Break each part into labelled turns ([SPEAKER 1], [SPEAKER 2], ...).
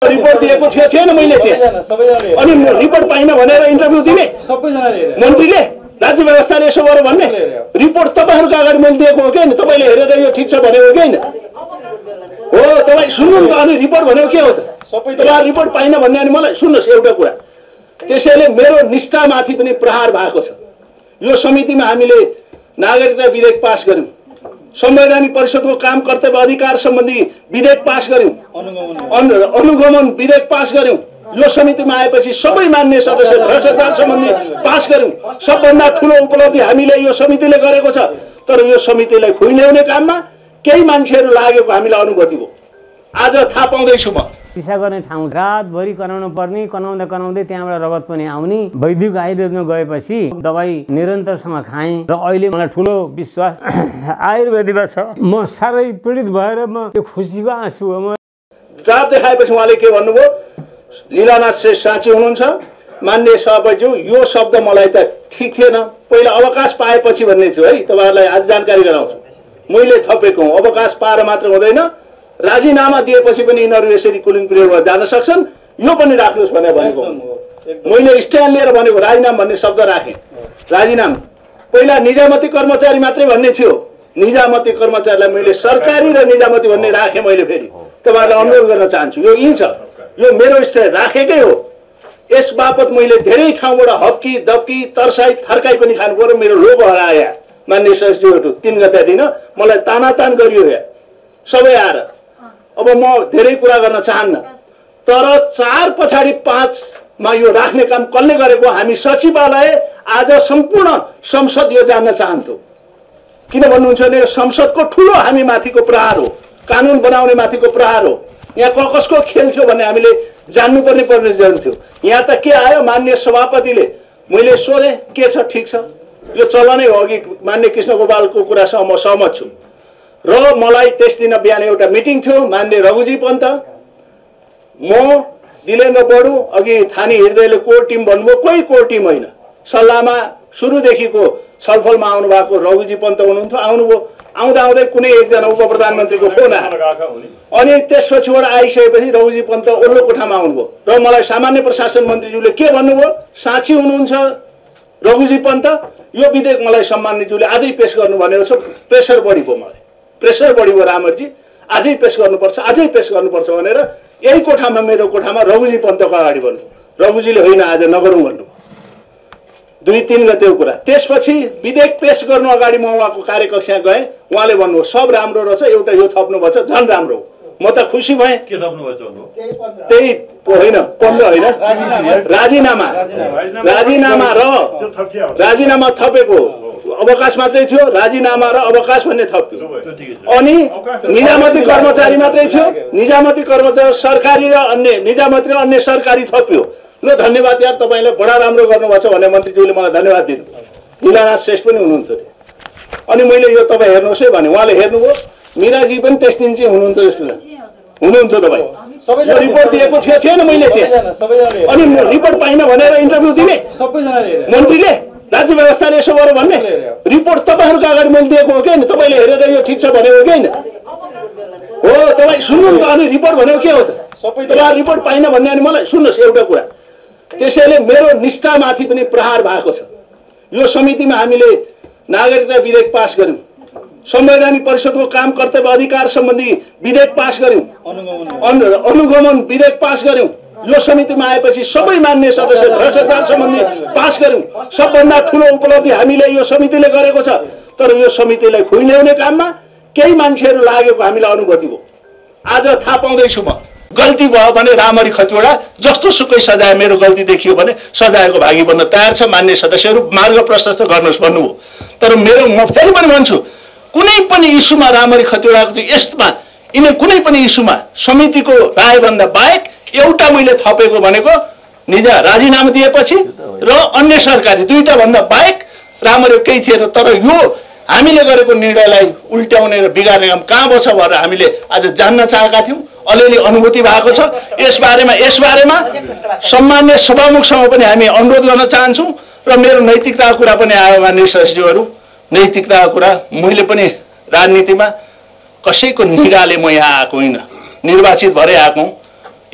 [SPEAKER 1] Report दिएको थिएन मैले त्यहाँ। अनि रिपोर्ट पाइन भनेर इन्टरभ्यू दिने मन्त्रीले राज्य व्यवस्थाले यसो गर्यो भन्ने रिपोर्ट तपाईँहरूको अगाडि मैले दिएको हो कि होइन? तपाईँले हेरेर यो ठिक छ भनेको हो कि होइन? हो तपाईँ सुन्नु नि त। अनि रिपोर्ट भनेको के हो त? तपाईँ रिपोर्ट पाइन भन्ने। अनि मलाई सुन्नुहोस् एउटा कुरा, त्यसैले मेरो निष्ठामाथि पनि प्रहार भएको छ। यो समितिमा हामीले नागरिकता विधेयक पास गर्यौँ, संवैधानिक परिषदको काम कर्तव्य अधिकार सम्बन्धी विधेयक पास गर्यौँ, अनुगमन विधेयक पास गर्यौँ। यो समितिमा आएपछि सबै मान्य सदस्य भ्रष्टाचार सम्बन्धी पास गर्यौँ। सबभन्दा ठुलो उपलब्धि हामीले यो समितिले गरेको छ। तर यो समितिलाई खुइल्याउने काममा केही मान्छेहरू लागेको हामीलाई अनुभूति हो। आज थाहा पाउँदैछु म।
[SPEAKER 2] चिकित्सा गर्ने ठाउँ रातभरि कराउनु पर्ने, कराउँदै त्यहाँबाट रगत पनि आउने। वैद्युक आयुर्वेदमा गएपछि दबाई निरन्तरसँग खाएँ र अहिले मलाई ठुलो विश्वास आयुर्वेदमा छ। म साह्रै पीडित भएर म त्यो खुसीको आँसु हो।
[SPEAKER 1] जवाब देखाएपछि उहाँले के भन्नुभयो? लीलानाथ श्रेष्ठ साँची हुनुहुन्छ मान्य सभापतिज्यू, यो शब्द मलाई त ठिक थिएन, पहिला अवकाश पाएपछि भन्ने थियो है। तपाईँहरूलाई आज जानकारी गराउँछु, मैले थपेको हुँ। अवकाश पाएर मात्र हुँदैन, राजीनामा दिएपछि पनि यिनीहरू यसरी कुलिङ पिरियडमा जान सक्छन्, यो पनि राख्नुहोस् भनेर भनेको। मैले स्ट्यान्ड लिएर भनेको राजीनामा भन्ने शब्द राखेँ। राजीनामा पहिला निजामती कर्मचारी मात्रै भन्ने थियो, निजामती कर्मचारीलाई मैले सरकारी र निजामती भन्ने राखेँ। मैले फेरि तपाईँहरूलाई अनुरोध गर्न चाहन्छु, यो यहीँ छ, यो मेरो स्ट्यान्ड राखेकै हो। यस बापत मैले धेरै ठाउँबाट हप्की दप्की तर्साई थर्काई पनि खानु पर्यो। मेरो लोगो हरायो मान्य सदस्यहरू 3 गते दिन मलाई तानातान गरियो या सबै आएर। अब म धेरै कुरा गर्न चाहन्न, तर 4 पछाडि 5 मा यो राख्ने काम कसले गरेको हामी सचिवालय आज सम्पूर्ण संसद यो जान्न चाहन्थ्यो। किन भन्नुहुन्छ भने यो संसदको ठुलो हामी माथिको प्रहार हो, कानुन बनाउने माथिको प्रहार हो। यहाँ कसको खेल थियो भन्ने हामीले जान्नुपर्ने पर्ने जरुरी थियो। यहाँ त के आयो, मान्य सभापतिले मैले सोधेँ के छ, ठिक छ, यो चलनै हो। अघि मान्य कृष्ण गोपालको कुरासँग म सहमत छु। र मलाई त्यस दिन बिहान एउटा मिटिङ थियो, मान्य रघुजी पन्त, म दिलेन्द्र बडु, अघि थानी हृदयले कोर टिम भन्नुभयो, कोही कोर टिम होइन, सल्लाहमा सुरुदेखिको छलफलमा आउनु भएको रघुजी पन्त हुनुहुन्थ्यो। आउनुभयो, आउँदै कुनै एकजना उप प्रधानमन्त्रीको फोन आयो। अनि त्यसपछिबाट आइसकेपछि रघुजी पन्त ओल्लो कोठामा आउनुभयो र मलाई सामान्य प्रशासन मन्त्रीज्यूले के भन्नुभयो, साँची हुनुहुन्छ रघुजी पन्त, यो विधेयक मलाई सम्माननीज्यूले आजै पेश गर्नु भनेको छ। प्रेसर बढी भयो, मलाई प्रेसर बढी भयो, रामरजी आजै पेश गर्नुपर्छ, आजै पेश गर्नुपर्छ भनेर यही कोठामा, मेरो कोठामा रघुजी पन्तको अगाडि भन्नु। रघुजीले होइन आज नगरौँ भन्नु। 2-3 गतेको कुरा। त्यसपछि विधेयक पेश गर्नु अगाडि म उहाँको कार्यकक्षमा गएँ, उहाँले भन्नुभयो सब राम्रो रहेछ, एउटा यो थप्नुभएको छ, झन् राम्रो हो। म त खुसी भएँ।
[SPEAKER 3] के थप्नुभएछ?
[SPEAKER 1] त्यही होइन, 15 होइन, राजीनामा र राजीनामा थपेको। अवकाश मात्रै थियो, राजीनामा र अवकाश भन्ने थप्यो। अनि निजामती कर्मचारी मात्रै थियो, निजामती कर्मचारी सरकारी र अन्य निजामती र अन्य सरकारी थप्यो। ल धन्यवाद यार, तपाईँले बडा राम्रो गर्नुभएको छ भने मन्त्रीज्यूले मलाई धन्यवाद दिनु। लीलानाथ श्रेष्ठ पनि हुनुहुन्थ्यो। अनि मैले यो तपाईँ हेर्नुहोस् है भने उहाँले हेर्नुभयो। मिराजी पनि त्यस दिन चाहिँ हुनुहुन्थ्यो, जस्तो हुनुहुन्थ्यो तपाईँ। यो रिपोर्ट दिएको थिएन मैले त्यहाँ। अनि रिपोर्ट पाइन भनेर इन्टरभ्यू दिने मन्त्रीले राज्य व्यवस्थाले यसो गर्यो भन्ने रिपोर्ट तपाईँहरूको अगाडि मैले दिएको हो कि होइन? तपाईँले हेरेर यो ठिक छ भनेको हो कि होइन? हो तपाईँ सुन्नु नि त। अनि रिपोर्ट भनेको के हो त? तपाईँ रिपोर्ट पाइन भन्ने। अनि मलाई सुन्नुहोस् एउटा कुरा, त्यसैले मेरो निष्ठामाथि पनि प्रहार भएको छ। यो समितिमा हामीले नागरिकता विधेयक पास गर्यौँ, संवैधानिक परिषदको काम कर्तव्य अधिकार सम्बन्धी विधेयक पास गर्यौँ, अनुगमन विधेयक पास गर्यौँ। यो समितिमा आएपछि सबै मान्य सदस्य भ्रष्टाचार सम्बन्धी पास गर्यौँ। सबभन्दा ठुलो उपलब्धि हामीले यो समितिले गरेको छ। तर यो समितिलाई खुइल्याउने काममा केही मान्छेहरू लागेको हामीलाई अनुभूति हो। आज थाहा पाउँदैछु म। गल्ती भयो भने रामरी खतिवडा जस्तो सुकै सजाय मेरो गल्ती देखियो भने सजायको भागी बन्न तयार छ। मान्य सदस्यहरू मार्ग प्रशस्त गर्नुहोस् भन्नुभयो। तर मेरो म फेरि पनि भन्छु, कुनै पनि इस्युमा रामरी खतिवडाको यस्तोमा यिनै कुनै पनि इस्युमा समितिको रायभन्दा बाहेक एउटा मैले थपेको भनेको राजीनामा दिएपछि र अन्य सरकारी 2टा भन्दा बाहेक रामरी केही थिएन। तर यो हामीले गरेको निर्णयलाई उल्ट्याउने र बिगार्ने काम कहाँ बस्छ भनेर हामीले आज जान्न चाहेका थियौँ। अलिअलि अनुभूति भएको छ। यसबारेमा सम्मान्य सभामुखसँग पनि हामी अनुरोध गर्न चाहन्छौँ। र मेरो नैतिकताको कुरा पनि आयो मान्य सदस्यहरू, नैतिकताको कुरा। मैले पनि राजनीतिमा कसैको निगाहले म यहाँ आएको होइन, निर्वाचित भएर आएको।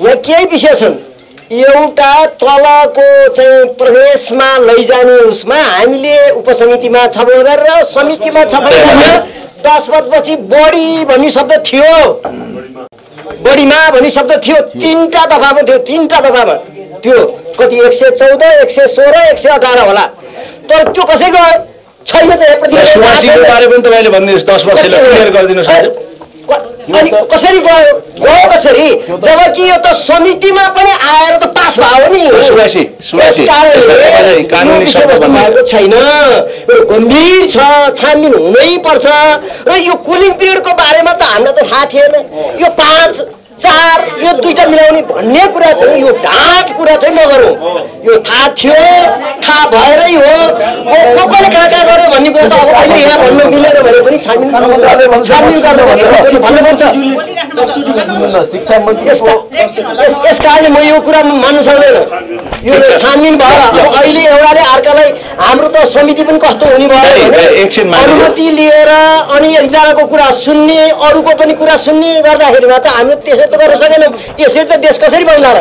[SPEAKER 4] यहाँ केही विषय छन्। एउटा तलको चाहिँ प्रदेशमा लैजाने उसमा हामीले उपसमितिमा छलफल गरेर समितिमा छलफल गरेर 10 वर्षपछि बढी भन्ने शब्द थियो, बढीमा भन्ने शब्द थियो, 3टा दफामा थियो, 3टा दफामा त्यो कति 114, 116, 118 होला। तर त्यो कसैको छैन त।
[SPEAKER 3] सुवासीको बारे पनि तपाईँले भनिदिनुहोस्, 10 वर्षले क्लियर गरिदिनुहोस्।
[SPEAKER 4] अनि कसरी गयो कसरी, जबकि यो त समितिमा पनि आएर त पास भयो नि।
[SPEAKER 3] सुवासी कानुनी शब्द
[SPEAKER 4] भएको छैन, यो गम्भीर छ, छानबिन हुनै पर्छ। र यो कुलिङ पिरियडको बारेमा त हामीलाई त थाहा थिएन। यो 5, 4 यो 2टा मिलाउने भन्ने कुरा चाहिँ यो ढाँट कुरा चाहिँ नगरौँ। यो थाहा थियो, थाहा भएरै हो। कसले कहाँ गर्यो भन्ने कुरा त अब अहिले यहाँ भन्नु मिलेर भने पनि छानबिन भन्नुपर्छ। शिक्षा मन्त्री यस कारणले म यो कुरा मान्न सक्दैन। यो छानबिन भएर अहिले एउटाले अर्कालाई हाम्रो त समिति पनि कस्तो हुने भयो, अनुमति लिएर अनि एकजनाको कुरा सुन्ने, अरूको पनि कुरा सुन्ने गर्दाखेरिमा त हामीले त्यसै त गर्न सकेनौँ। यसरी त देश कसरी बन्ला र?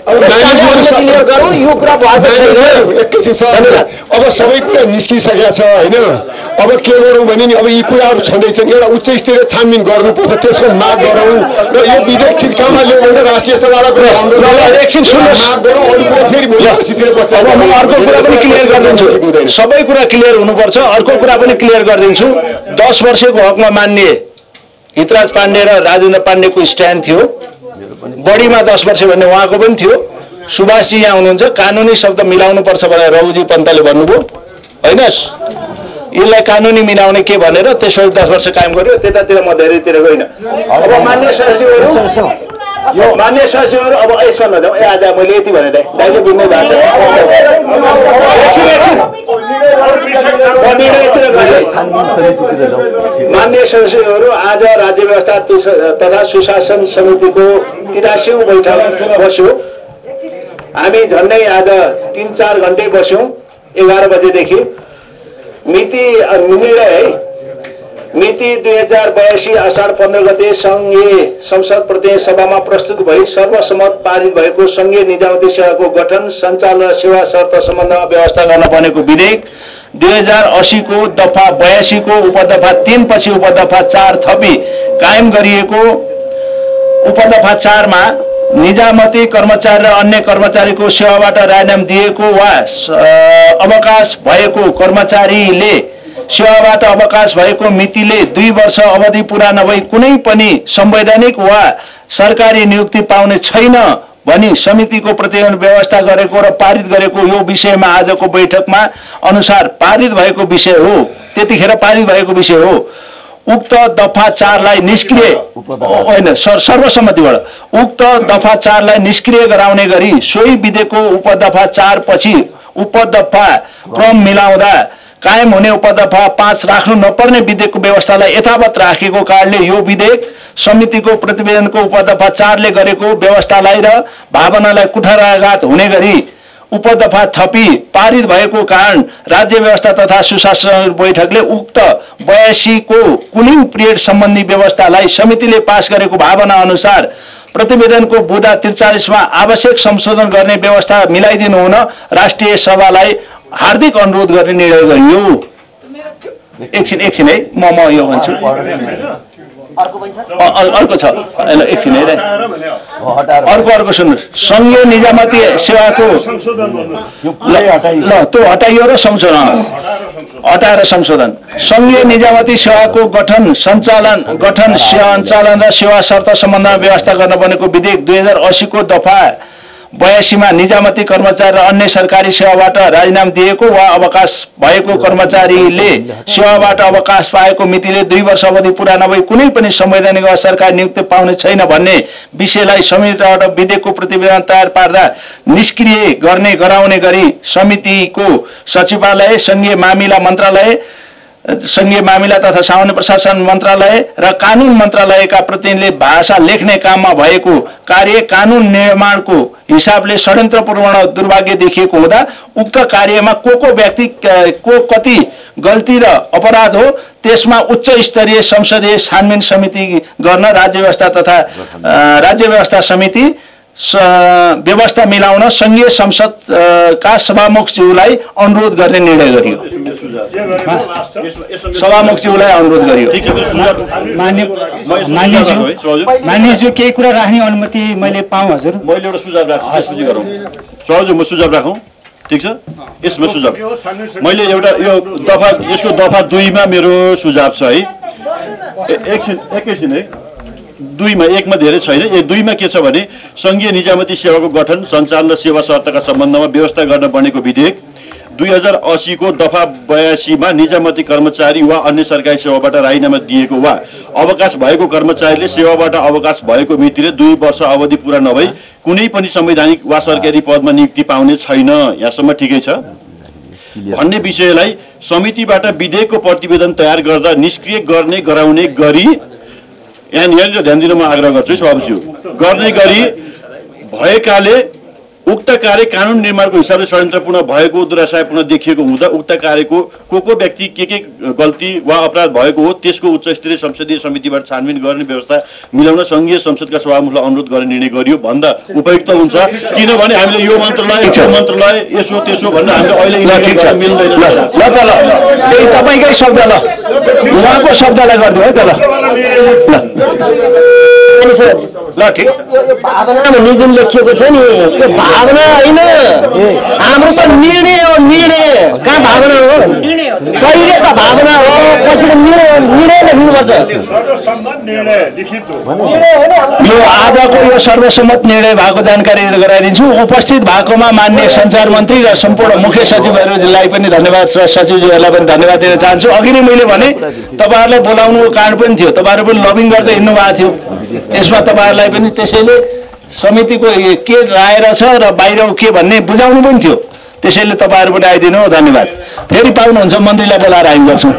[SPEAKER 4] क्लियर गरौँ, यो कुरा भएको छैन।
[SPEAKER 5] अब सबै कुरा निस्किसकेको छ होइन। अब के गरौँ भने नि अब यी कुराहरू छँदैछन्, एउटा उच्च स्तरीय छानबिन गर्नुपर्छ, त्यसको माग गरौँ र यो विधेयक ठिकामा ल्याउँ भने राष्ट्रिय सभालाई पनि हाम्रो
[SPEAKER 3] एकछिन सुन्नुहोस्,
[SPEAKER 5] माग गरौँ। अरू कुरा फेरि भोलितिर बस्छ।
[SPEAKER 3] अब म अर्को कुरा पनि क्लियर गरिदिन्छु, सबै कुरा क्लियर हुनुपर्छ। अर्को कुरा पनि क्लियर गरिदिन्छु, 10 वर्षको हकमा मान्ने हितराज पाण्डे र राजेन्द्र पाण्डेको स्ट्यान्ड थियो, बढीमा 10 वर्ष भन्ने उहाँको पनि थियो। सुभाषजी यहाँ हुनुहुन्छ, कानुनी शब्द मिलाउनु पर्छ भनेर रघुजी पन्तले भन्नुभयो होइन। यसलाई कानुनी मिलाउने के भनेर त्यसपछि 10 वर्ष कायम गर्यो। त्यतातिर म धेरैतिर गइन। अब मान्य सचिवहरू अब यसमा नजाउँ। आज मैले यति भने दाइले बुझ्नै भएको छ। मान्य सचिवहरू आज राज्य व्यवस्था तथा सुशासन समितिको 83औं बैठक बस्यो। हामी झन्डै आज 3-4 घन्टै बस्यौँ, 11 बजेदेखि। मिति मिलेर है, मिति 2082 असार 15 गते संघीय संसद प्रतिनिधि सभामा प्रस्तुत भई सर्वसम्मत पारित भएको संघीय निजामती सेवाको गठन, सञ्चालन र सेवा शर्त सम्बन्धमा व्यवस्था गर्न बनेको विधेयक 2080 को दफा 82 को उपदफा 3 पछि उपदफा 4 थपी कायम गरिएको उपदफा 4 मा निजामती कर्मचारी र अन्य कर्मचारीको सेवाबाट राजीनामा दिएको वा अवकाश भएको कर्मचारीले सेवाबाट अवकाश भएको मितिले 2 वर्ष अवधि पूरा नभई कुनै पनि संवैधानिक वा सरकारी नियुक्ति पाउने छैन भनी समितिको प्रतिवेदन व्यवस्था गरेको र पारित गरेको यो विषयमा आजको बैठकमा अनुसार पारित भएको विषय हो। त्यतिखेर पारित भएको विषय हो। उक्त दफा 4 लाई निष्क्रिय होइन, सर्वसम्मतिबाट उक्त दफा 4 लाई निष्क्रिय गराउने गरी सोही विधेयकको उपदफा 4 पछि उपदफा क्रम मिलाउँदा कायम हुने उपदफा 5 राख्नु नपर्ने विधेयकको व्यवस्थालाई यथावत राखेको कारणले यो विधेयक समितिको प्रतिवेदनको उपदफा 4 ले गरेको व्यवस्थालाई र भावनालाई कुठाराघात हुने गरी उपदफा थपी पारित भएको कारण राज्य व्यवस्था तथा सुशासन बैठकले उक्त 82 को कुलिङ पिरियड सम्बन्धी व्यवस्थालाई समितिले पास गरेको भावना अनुसार प्रतिवेदनको बुँदा 43 मा आवश्यक संशोधन गर्ने व्यवस्था मिलाइदिनु हुन राष्ट्रिय सभालाई हार्दिक अनुरोध गर्ने निर्णय गरियो। एकछिन है, म यो भन्छु। अर्को छ, एकछिन है, अर्को सुन्नुहोस्। संघीय निजामती सेवाको त्यो हटाइयो र संशोधन हटाएर संशोधन। संघीय निजामती सेवाको गठन सञ्चालन र सेवा शर्त सम्बन्धमा व्यवस्था गर्न बनेको विधेयक 2080 को दफा 82 मा निजामती कर्मचारी र अन्य सरकारी सेवाबाट राजीनामा दिएको वा अवकाश भएको कर्मचारीले सेवाबाट अवकाश पाएको मितिले 2 वर्ष अवधि पूरा नभई कुनै पनि संवैधानिक वा सरकारी नियुक्ति पाउने छैन भन्ने विषयलाई समितिबाट विधेयकको प्रतिवेदन तयार पार्दा निष्क्रिय गर्ने गराउने गरी समितिको सचिवालय, संघीय मामिला तथा सामान्य प्रशासन मन्त्रालय र कानून मन्त्रालयका प्रतिनिधिले भाषा लेख्ने काममा भएको कार्य कानून निर्माणको हिसाबले षड्यन्त्रपूर्ण दुर्भाग्य देखिएको हुँदा उक्त कार्यमा को व्यक्ति को कति गल्ती र अपराध हो त्यसमा उच्च स्तरीय संसदीय छानबिन समिति गर्न राज्य व्यवस्था समिति
[SPEAKER 6] व्यवस्था मिलाउन सङ्घीय संसदका सभामुखज्यूलाई अनुरोध गर्ने निर्णय गरियो। सभामुखज्यूलाई अनुरोध गरियो।
[SPEAKER 7] मान्यज्यू केही कुरा राख्ने अनुमति मैले पाऊँ हजुर?
[SPEAKER 3] मैले एउटा सुझाव राख्छु, त्यसपछि गरौँ। सर म सुझाव राखौँ, ठिक छ? यसमा सुझाव मैले एउटा यो यसको दफा 2 मा मेरो सुझाव छ है। एकैछिन है, 2 मा, 1 मा धेरै छैन। 2 मा के छ भने सङ्घीय निजामती सेवाको गठन, सञ्चालन र सेवा शर्तका सम्बन्धमा व्यवस्था गर्न बनेको विधेयक 2080 को दफा 82 मा निजामती कर्मचारी वा अन्य सरकारी सेवाबाट राजीनामा दिएको वा अवकाश भएको कर्मचारीले सेवाबाट अवकाश भएको मितिले 2 वर्ष अवधि पूरा नभई कुनै पनि संवैधानिक वा सरकारी पदमा नियुक्ति पाउने छैन। यहाँसम्म ठिकै छ भन्ने विषयलाई समितिबाट विधेयकको प्रतिवेदन तयार गर्दा निष्क्रिय गर्ने गराउने गरी, यहाँ ध्यान दिन म आग्रह गर्छु सभापतिज्यू, गर्ने गरी भएकाले उक्त कार्य कानुन निर्माणको हिसाबले षड्यन्त्रपूर्ण भएको, दुराशयपूर्ण देखिएको हुँदा उक्त कार्यको को व्यक्ति के गल्ती वा अपराध भएको हो त्यसको उच्च स्तरीय संसदीय समितिबाट छानबिन गर्ने व्यवस्था मिलाउन सङ्घीय संसदका सभामुखलाई अनुरोध गर्ने निर्णय गरियो भन्दा उपयुक्त हुन्छ। किनभने हामीले यो मन्त्रालय यसो त्यसो भनेर हामीले अहिले मिल्दैन।
[SPEAKER 6] ल त्यही तपाईँकै शब्द, ल उहाँको शब्दलाई गरिदियो है त। ल ठिक,
[SPEAKER 4] भावना भन्ने जुन लेखिएको छ नि त्यो भावना होइन, हाम्रो त निर्णय हो। निर्णय कहाँ भावना हो? कहिले त भावना हो, पछि त निर्णय लेख्नुपर्छ।
[SPEAKER 6] यो आजको यो सर्वसम्मत निर्णय भएको जानकारी गराइदिन्छु। उपस्थित भएकोमा माननीय सञ्चार मन्त्री र सम्पूर्ण मुख्य सचिवहरूलाई पनि धन्यवाद र सचिवज्यूहरूलाई पनि धन्यवाद दिन चाहन्छु। अघि नै मैले भने तपाईँहरूलाई बोलाउनुको कारण पनि थियो, तपाईँहरू पनि लबिङ गर्दै हिँड्नु भएको थियो। यसमा तपाईँहरूलाई पनि त्यसैले समितिको के राय रहेछ र बाहिर के भन्ने बुझाउनु पनि थियो, त्यसैले तपाईँहरू पनि आइदिनु। धन्यवाद। फेरि पाउनुहुन्छ मन्त्रीलाई बोलाएर हामी गर्छौँ।